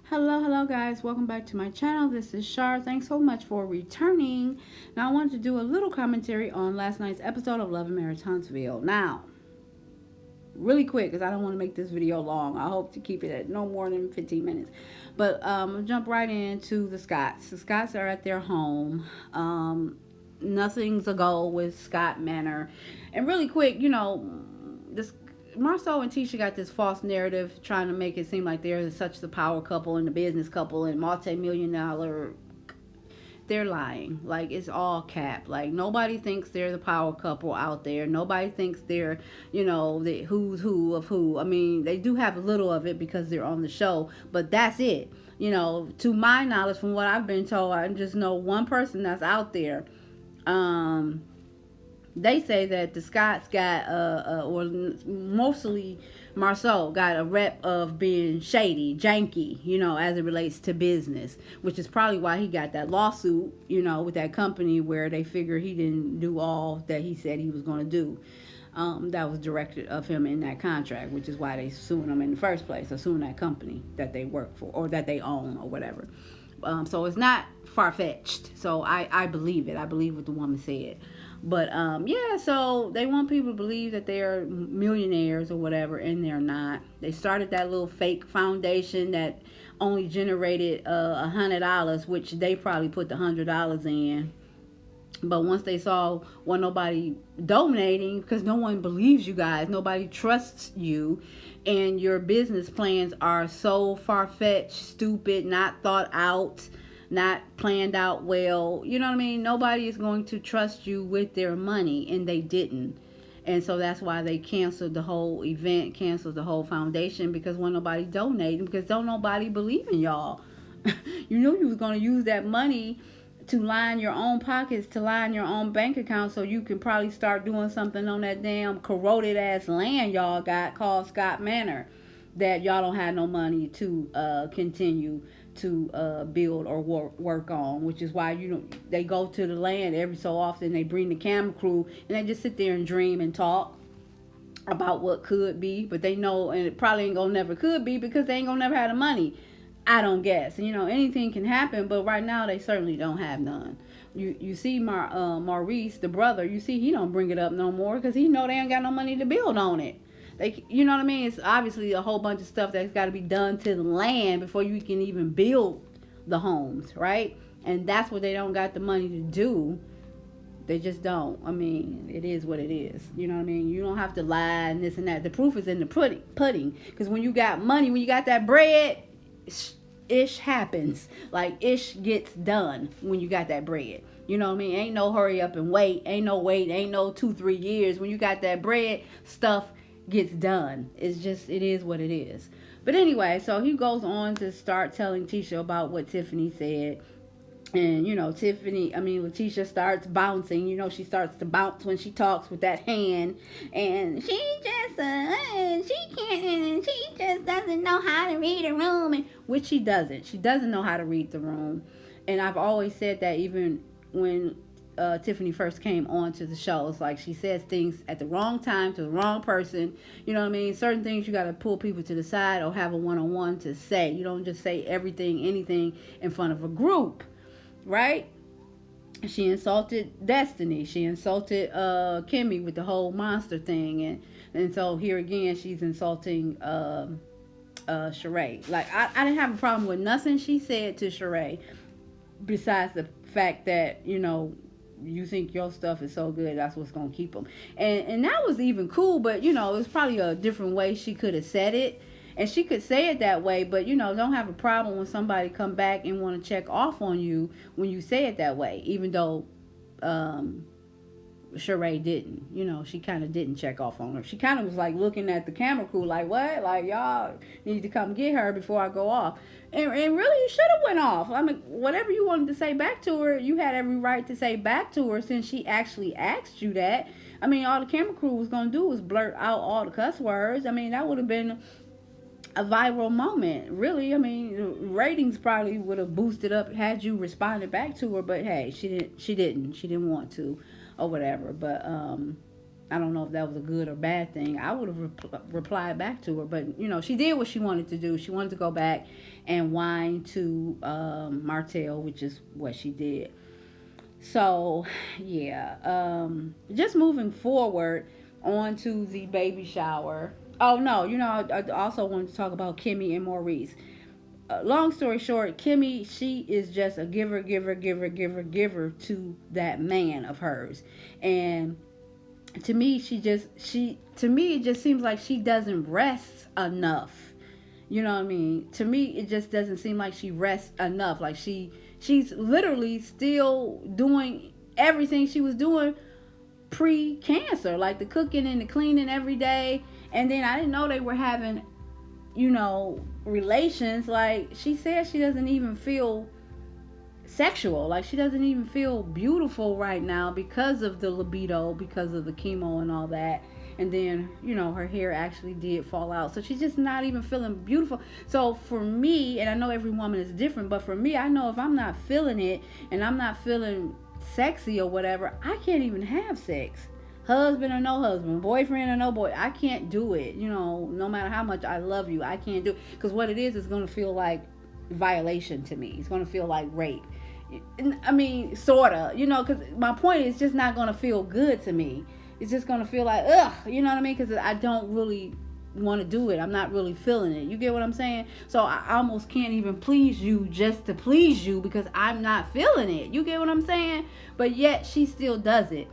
Hello guys, welcome back to my channel. This is Shar. Thanks so much for returning. Now I wanted to do a little commentary on last night's episode of Love and Marriage Huntsville. Now, really quick, because I don't want to make this video long. I hope to keep it at no more than 15 minutes. But I'll jump right into the Scotts. The Scotts are at their home. Nothing's a go with Scott Manor. And really quick, this Marcel and Tisha got this false narrative trying to make it seem like they're such the power couple and the business couple and multi-million dollar. They're lying. Like, it's all cap. Like, nobody thinks they're the power couple out there. Nobody thinks they're, the who's who of who. I mean, they do have a little of it because they're on the show, but that's it. To my knowledge, from what I've been told, I just know one person that's out there. They say that the Scots got, or mostly Marceau got a rep of being shady, janky, as it relates to business, which is probably why he got that lawsuit, with that company where they figure he didn't do all that he said he was going to do. That was directed of him in that contract, which is why they suing him in the first place, or suing that company that they work for or that they own or whatever. So it's not far-fetched. So I believe it. I believe what the woman said. But yeah, so they want people to believe that they are millionaires or whatever, and they're not. They started that little fake foundation that only generated $100, which they probably put the $100 in. But once they saw nobody donating, because no one believes you guys, nobody trusts you, and your business plans are so far-fetched, stupid, not thought out, not planned out well, you know what I mean? Nobody is going to trust you with their money, and they didn't. And so that's why they canceled the whole event, canceled the whole foundation, because when nobody donating, because don't nobody believe in y'all. You knew you was going to use that money to line your own pockets, to line your own bank account, so you can probably start doing something on that damn corroded ass land y'all got called Scott Manor, that y'all don't have no money to continue to build or work on, which is why they go to the land every so often. They bring the camera crew and they just sit there and dream and talk about what could be, but they know, and it probably ain't gonna never could be, because they ain't gonna never have the money. I don't guess. Anything can happen, but right now they certainly don't have none. You see Maurice, the brother, you see he don't bring it up no more because he know they ain't got no money to build on it. You know what I mean? It's obviously a whole bunch of stuff that's got to be done to the land before you can even build the homes, right? And that's what they don't got the money to do. They just don't. I mean, it is what it is. You know what I mean? You don't have to lie and this and that. The proof is in the pudding. Because when you got money, when you got that bread, ish happens. Like, ish gets done when you got that bread. You know what I mean? Ain't no hurry up and wait. Ain't no wait. Ain't no 2-3 years. When you got that bread, stuff gets done. It is what it is. But anyway, so he goes on to start telling Tisha about what Tiffany said. And, LaTisha starts bouncing. She starts to bounce when she talks with that hand. And she just doesn't know how to read a room. Which she doesn't. She doesn't know how to read the room. And I've always said that, even when Tiffany first came on to the show. It's like she says things at the wrong time to the wrong person. You know what I mean? Certain things you got to pull people to the side or have a one-on-one to say. You don't just say anything in front of a group. Right? She insulted Destiny. She insulted Kimmy with the whole monster thing, and so here again she's insulting Sheree. Like, I didn't have a problem with nothing she said to Sheree, besides the fact that you think your stuff is so good, that's what's gonna keep them, and that was even cool. But it's probably a different way she could have said it. And she could say it that way, but, don't have a problem when somebody come back and want to check off on you when you say it that way. Even though Sheree didn't. She kind of didn't check off on her. She kind of was like looking at the camera crew like, what? Like, y'all need to come get her before I go off. And really, you should have went off. I mean, whatever you wanted to say back to her, you had every right to say back to her, since she actually asked you that. I mean, all the camera crew was going to do was blurt out all the cuss words. I mean, that would have been a viral moment, really. I mean, ratings probably would have boosted up had you responded back to her, but hey, she didn't want to, or whatever. But I don't know if that was a good or bad thing. I would have replied back to her, but she did what she wanted to do. She wanted to go back and whine to Martell, which is what she did. So, yeah, just moving forward on to the baby shower. Oh no, I also wanted to talk about Kimmy and Maurice. Long story short, Kimmy, she is just a giver, giver, giver, giver, giver to that man of hers, and to me, to me, it just seems like she doesn't rest enough. You know what I mean? To me, it just doesn't seem like she rests enough. Like she's literally still doing everything she was doing pre-cancer, like the cooking and the cleaning every day. And then I didn't know they were having, relations. Like she said, she doesn't even feel sexual. Like she doesn't even feel beautiful right now because of the libido, because of the chemo and all that. And then, her hair actually did fall out. So she's just not even feeling beautiful. So for me, and I know every woman is different, but for me, I know if I'm not feeling it and I'm not feeling sexy or whatever, I can't even have sex. Husband or no husband, boyfriend or no boy, I can't do it. No matter how much I love you, I can't do it. Because what it is going to feel like violation to me. It's going to feel like rape. I mean, sort of, because my point is just not going to feel good to me. It's just going to feel like, ugh, you know what I mean? Because I don't really want to do it. I'm not really feeling it. You get what I'm saying? So I almost can't even please you just to please you because I'm not feeling it. You get what I'm saying? But yet she still does it.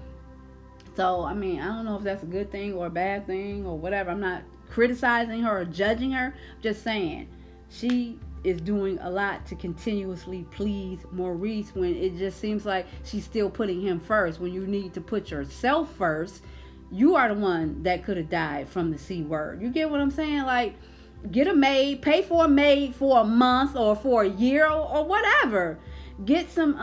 So, I mean, I don't know if that's a good thing or a bad thing or whatever. I'm not criticizing her or judging her. I'm just saying she is doing a lot to continuously please Maurice when it just seems like she's still putting him first. When you need to put yourself first, you are the one that could have died from the C word. You get what I'm saying? Like, get a maid, pay for a maid for a month or for a year or whatever. Get some,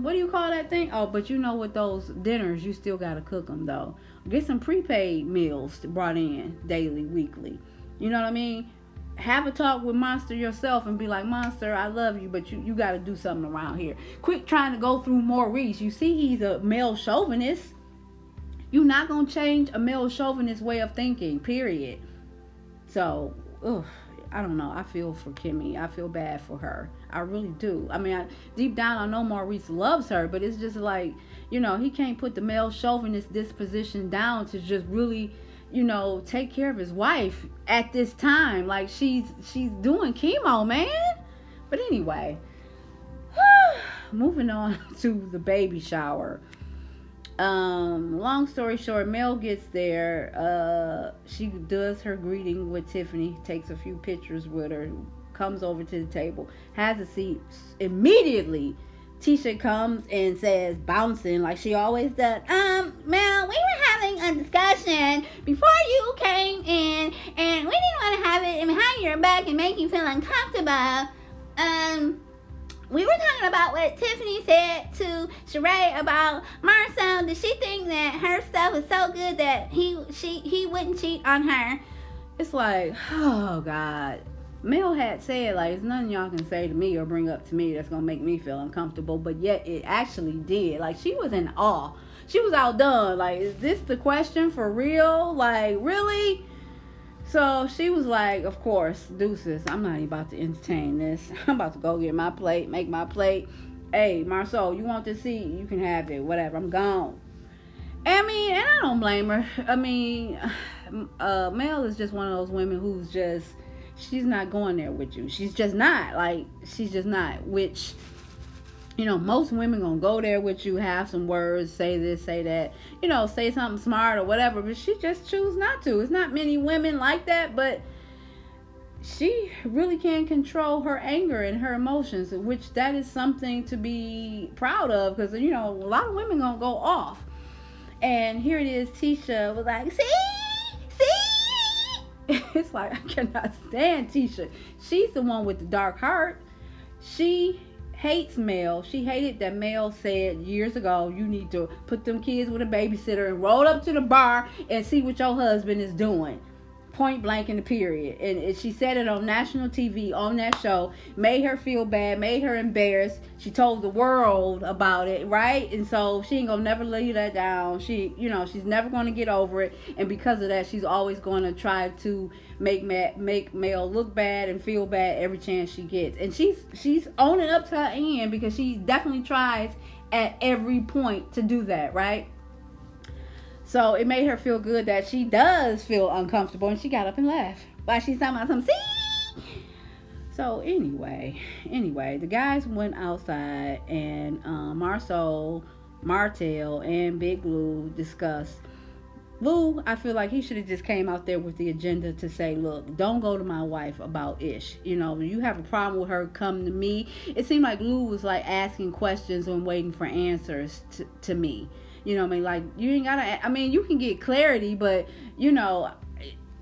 what do you call that thing? Oh, but with those dinners, you still got to cook them though. Get some prepaid meals brought in daily, weekly. You know what I mean? Have a talk with Monster yourself and be like, Monster, I love you, but you got to do something around here. Quit trying to go through Maurice. You see, he's a male chauvinist. You're not going to change a male chauvinist way of thinking, period. So, I don't know. I feel for Kimmy. I feel bad for her. I really do. I mean, deep down, I know Maurice loves her, but it's just like, he can't put the male chauvinist disposition down to just really, take care of his wife at this time. Like, she's doing chemo, man. But anyway, moving on to the baby shower. Long story short, Mel gets there. She does her greeting with Tiffany, takes a few pictures with her, comes over to the table, has a seat. Immediately, Tisha comes and says, bouncing like she always does, Mel, we were having a discussion before you came in, and we didn't want to have it behind your back and make you feel uncomfortable. We were talking about what Tiffany said to Sheree about Marcel. Did she think that her stuff was so good that he wouldn't cheat on her? It's like, oh God. Mel had said, like, there's nothing y'all can say to me or bring up to me that's gonna make me feel uncomfortable, but yet it actually did. Like, she was in awe. She was outdone. Like, is this the question for real? Like, really? So she was like, of course, deuces, I'm not even about to entertain this. I'm about to go get my plate, make my plate. Hey, Marceau, you want this seat? You can have it, whatever, I'm gone. I mean, and I don't blame her. I mean, Mel is just one of those women who's just, she's not going there with you. She's just not. Like, she's just not. Which, most women gonna go there with you, have some words, say this, say that, say something smart or whatever, but she just choose not to. It's not many women like that, but she really can control her anger and her emotions, which that is something to be proud of, because, a lot of women gonna go off. And here it is, Tisha was like, see? It's like, I cannot stand Tisha. She's the one with the dark heart. She hates Mel. She hated that Mel said years ago, you need to put them kids with a babysitter and roll up to the bar and see what your husband is doing. point blank in the period. And she said it on national TV on that show, made her feel bad, made her embarrassed. She told the world about it, right? And so she ain't gonna never lay that down. She, she's never gonna get over it. And because of that, she's always gonna try to make Mel look bad and feel bad every chance she gets. And she's owning up to her end, because she definitely tries at every point to do that, right? So it made her feel good that she does feel uncomfortable, and she got up and left while she's talking about something. See? So anyway, the guys went outside, and Martell, and Big Lou discussed. Lou, I feel like he should have just came out there with the agenda to say, look, don't go to my wife about Ish. You have a problem with her, come to me. It seemed like Lou was like asking questions and waiting for answers to me. You know what I mean? Like, you ain't gotta, you can get clarity, but,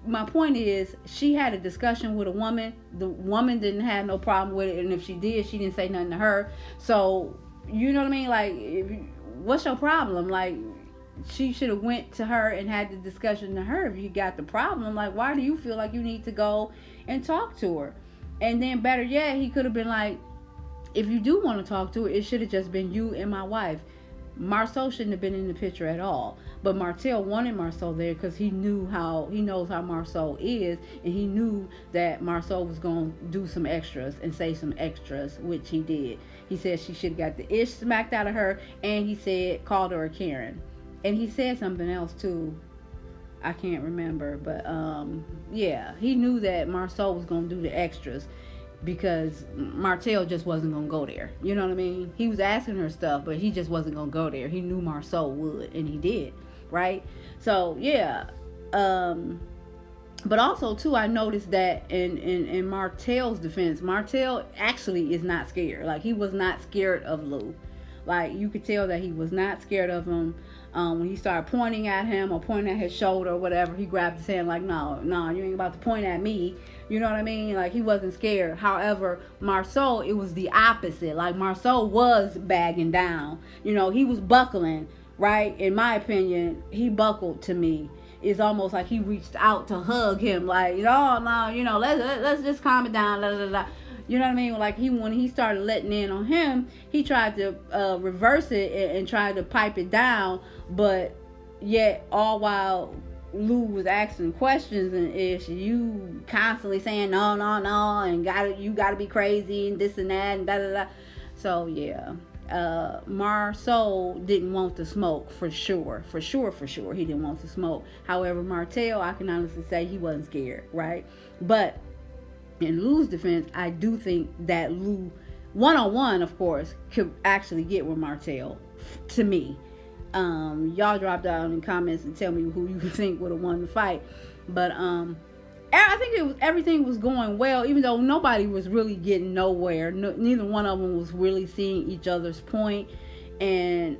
my point is, she had a discussion with a woman. The woman didn't have no problem with it, and if she did, she didn't say nothing to her. So, you know what I mean? Like, what's your problem? Like, she should have went to her and had the discussion to her if you got the problem. Like, why do you feel like you need to go and talk to her? And then, better yet, he could have been like, if you do want to talk to her, it should have just been you and my wife. Marceau shouldn't have been in the picture at all, but Martell wanted Marceau there because he knows how Marceau is, and he knew that Marceau was going to do some extras and say some extras, which he did. He said she should have got the ish smacked out of her, and he said, called her a Karen, and he said something else too. I can't remember, but yeah, he knew that Marceau was going to do the extras, because Martell just wasn't going to go there. You know what I mean? He was asking her stuff, but he just wasn't going to go there. He knew Marceau would, and he did, right? So, yeah. But also, too, I noticed that in Martell's defense, Martell actually is not scared. Like, he was not scared of Lou. Like, you could tell that he was not scared of him. When he started pointing at him or pointing at his shoulder or whatever, he grabbed his hand like, no, you ain't about to point at me. You know what I mean? Like, he wasn't scared. However, Marceau, it was the opposite. Like, Marceau was bagging down. He was buckling, right? In my opinion, he buckled to me. It's almost like he reached out to hug him. Like, no, let's just calm it down. Blah, blah, blah. You know what I mean? Like, when he started letting in on him, he tried to reverse it and tried to pipe it down, but yet all while Lou was asking questions, and you constantly saying no, and you gotta be crazy and this and that and da da da. So yeah, Marceau didn't want to smoke for sure. He didn't want to smoke. However, Martell, I can honestly say he wasn't scared, right? But in Lou's defense, I do think that Lou, one-on-one, of course, could actually get with Martell, to me. Y'all drop down in comments and tell me who you think would have won the fight. But I think everything was going well, even though nobody was really getting nowhere. Neither one of them was really seeing each other's point. And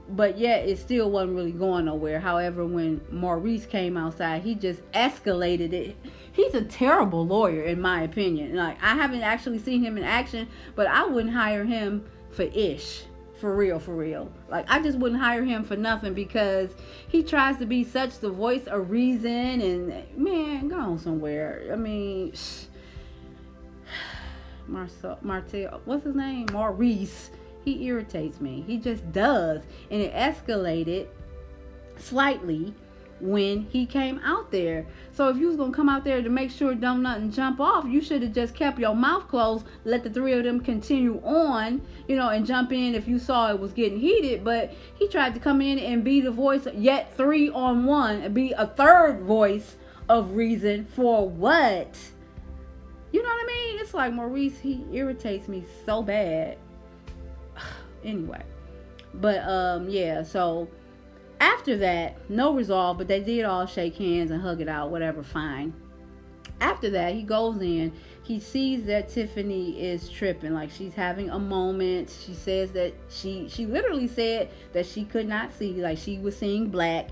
but yet it still wasn't really going nowhere. However, when Maurice came outside, he just escalated it. He's a terrible lawyer, in my opinion. Like, I haven't actually seen him in action, but I wouldn't hire him for Ish. For real. Like, I just wouldn't hire him for nothing, because he tries to be such the voice of reason, and man, go on somewhere. I mean, Martell, what's his name? Maurice. He irritates me. He just does. And it escalated slightly when he came out there. So if you was gonna come out there to make sure don't nothing jump off, you should have just kept your mouth closed, let the three of them continue on, and jump in if you saw it was getting heated. But he tried to come in and be the voice, yet 3-on-1, and be a third voice of reason for what? You know what I mean? It's like Maurice, he irritates me so bad. Anyway, but yeah, so after that, no resolve, but they did all shake hands and hug it out, whatever, fine. After that, he goes in, he sees that Tiffany is tripping, like she's having a moment. She says that she literally said that she could not see, like she was seeing black.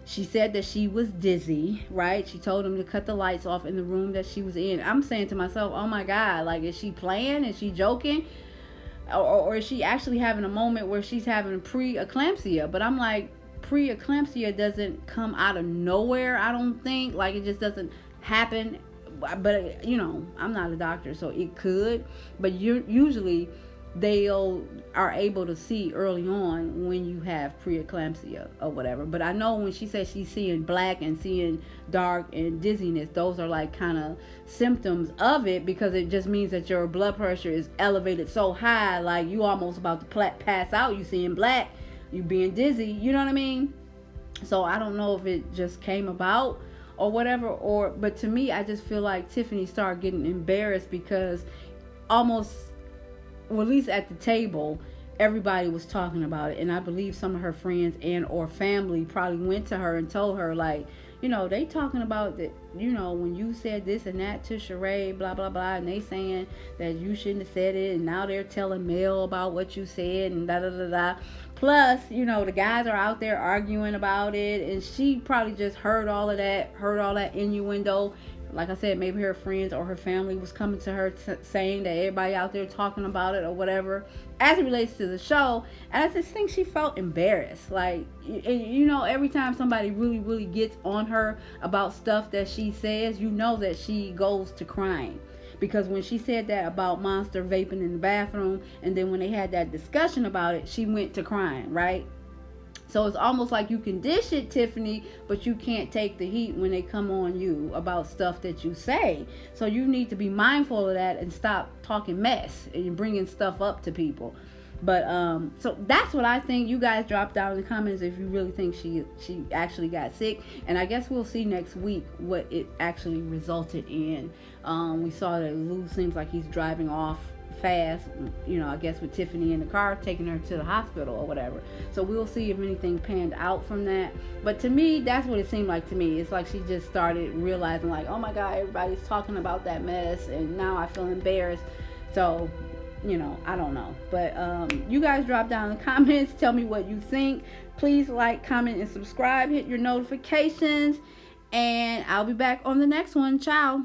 She said that she was dizzy, right? She told him to cut the lights off in the room that she was in. I'm saying to myself, oh my God, like, is she playing? Is she joking? Or is she actually having a moment where she's having pre-eclampsia? But I'm like, preeclampsia doesn't come out of nowhere, I don't think. Like, it just doesn't happen. But, you know, I'm not a doctor, so it could. But usually they are able to see early on when you have preeclampsia or whatever. But I know when she says she's seeing black and seeing dark and dizziness, those are like kind of symptoms of it, because it just means that your blood pressure is elevated so high, like you almost about to pass out. You seeing black, you being dizzy, you know what I mean? So I don't know if it just came about or whatever, but to me, I just feel like Tiffany started getting embarrassed because almost, well, at least at the table, everybody was talking about it. And I believe some of her friends and or family probably went to her and told her, like, you know, they talking about that, you know, when you said this and that to Sheree, blah, blah, blah, and they saying that you shouldn't have said it, and now they're telling Mel about what you said, and da, da, da, da. Plus, you know, the guys are out there arguing about it, and she probably just heard all that innuendo. Like I said, maybe her friends or her family was coming to her saying that everybody out there talking about it or whatever as it relates to the show. And I just think she felt embarrassed. Like, you know, every time somebody really, really gets on her about stuff that she says, you know that she goes to crying. Because when she said that about Monster vaping in the bathroom, and then when they had that discussion about it, she went to crying, right? So it's almost like you can dish it, Tiffany, but you can't take the heat when they come on you about stuff that you say. So you need to be mindful of that and stop talking mess and bringing stuff up to people. But so that's what I think. You guys drop down in the comments if you really think she actually got sick. And I guess we'll see next week what it actually resulted in. We saw that Lou seems like he's driving off fast, you know, I guess with Tiffany in the car, taking her to the hospital or whatever. So we'll see if anything panned out from that. But to me, that's what it seemed like to me. It's like she just started realizing, like, oh my God, everybody's talking about that mess, and now I feel embarrassed. So, you know, I don't know. But you guys drop down in the comments, tell me what you think. Please like, comment, and subscribe. Hit your notifications, and I'll be back on the next one. Ciao.